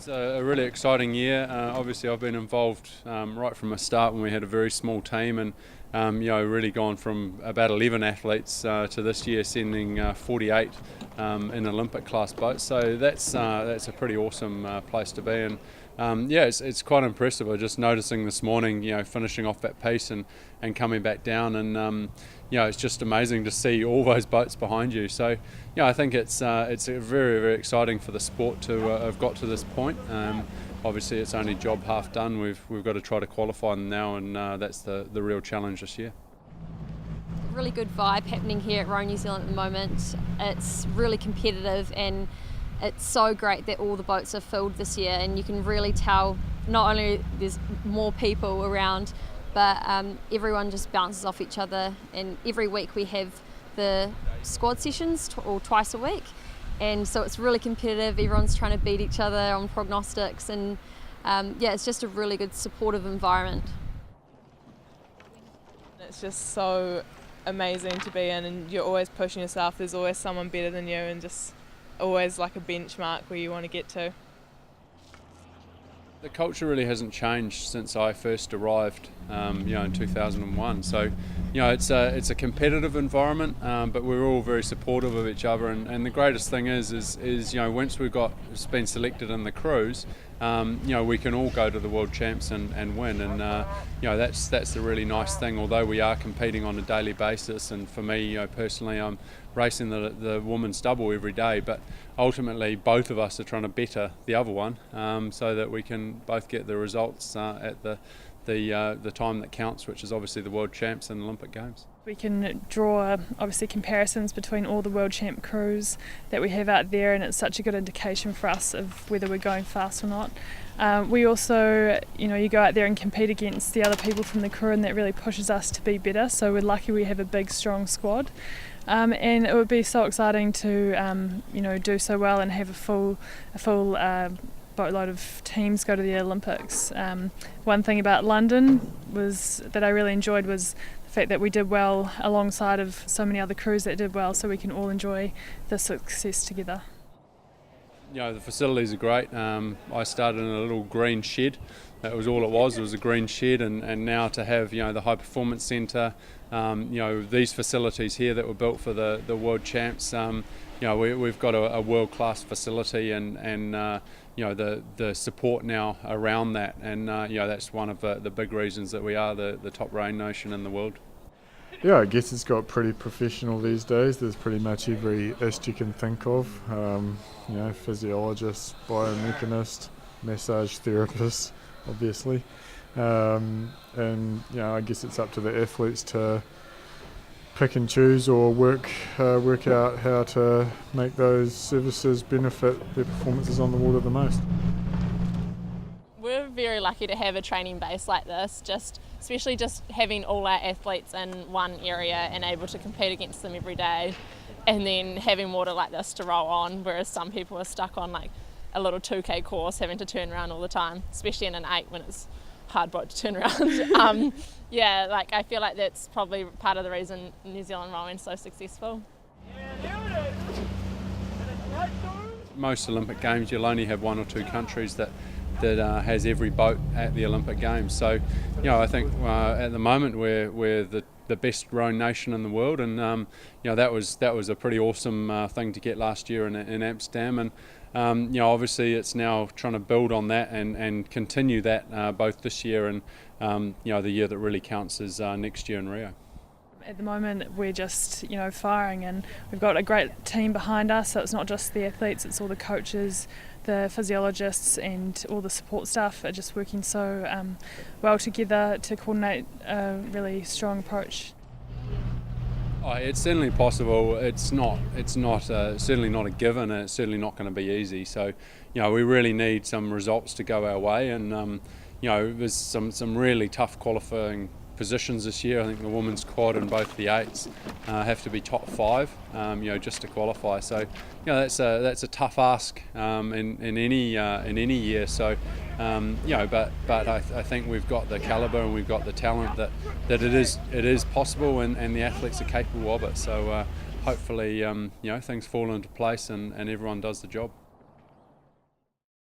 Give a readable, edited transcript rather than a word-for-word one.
It's a really exciting year. Obviously, I've been involved right from the start when we had a very small team, and really gone from about 11 athletes to this year sending 48 in Olympic class boats. So that's a pretty awesome place to be, and it's quite impressive. I was just noticing this morning, finishing off that piece and coming back down, and it's just amazing to see all those boats behind you. So, I think it's very, very exciting for the sport to have got to this point. Obviously, it's only job half done. We've got to try to qualify them now, and that's the real challenge this year. Really good vibe happening here at Row New Zealand at the moment. It's really competitive, and it's so great that all the boats are filled this year, and you can really tell not only there's more people around, but everyone just bounces off each other. And every week we have the squad sessions twice a week, and so it's really competitive. Everyone's trying to beat each other on prognostics, and it's just a really good supportive environment. It's just so amazing to be in, and you're always pushing yourself. There's always someone better than you, and just always like a benchmark where you want to get to. The culture really hasn't changed since I first arrived, in 2001. So, it's a competitive environment, but we're all very supportive of each other. And the greatest thing is once it's been selected in the cruise, we can all go to the World Champs and win. And that's the really nice thing. Although we are competing on a daily basis, and for me, personally, I'm racing the women's double every day, but ultimately both of us are trying to better the other one, so that we can both get the results at the time that counts, which is obviously the World Champs and Olympic Games. We can draw obviously comparisons between all the World Champ crews that we have out there, and it's such a good indication for us of whether we're going fast or not. We also, you go out there and compete against the other people from the crew, and that really pushes us to be better. So we're lucky we have a big, strong squad. And it would be so exciting to, do so well and have a full boatload of teams go to the Olympics. One thing about London that I really enjoyed was the fact that we did well alongside of so many other crews that did well, so we can all enjoy the success together. The facilities are great. I started in a little green shed. That was all it was. It was a green shed, and now to have the high performance centre, these facilities here that were built for the World Champs. We've got a world class facility, and the support now around that, and that's one of the big reasons that we are the top rowing nation in the world. Yeah, I guess it's got pretty professional these days. There's pretty much every ist you can think of. Physiologist, biomechanist, massage therapist, obviously. I guess it's up to the athletes to pick and choose or work out how to make those services benefit their performances on the water the most. We're very lucky to have a training base like this, especially having all our athletes in one area and able to compete against them every day, and then having water like this to row on, whereas some people are stuck on like a little 2K course having to turn around all the time, especially in an 8 when it's hard boat to turn around. I feel like that's probably part of the reason New Zealand rowing is so successful. Most Olympic Games you'll only have one or two countries that has every boat at the Olympic Games. So, I think at the moment we're the best rowing nation in the world, and that was a pretty awesome thing to get last year in Amsterdam, and obviously it's now trying to build on that and continue that both this year and the year that really counts is next year in Rio. At the moment we're just firing, and we've got a great team behind us, so it's not just the athletes, it's all the coaches, the physiologists and all the support staff are just working so well together to coordinate a really strong approach. It's certainly possible. It's not certainly not a given, and it's certainly not going to be easy. So, we really need some results to go our way, and there's some really tough qualifying positions this year. I think the women's quad and both the 8s have to be top 5, just to qualify. So, that's a tough ask in any year. So, but I think we've got the calibre and we've got the talent that it is possible, and the athletes are capable of it. So, hopefully, things fall into place and everyone does the job.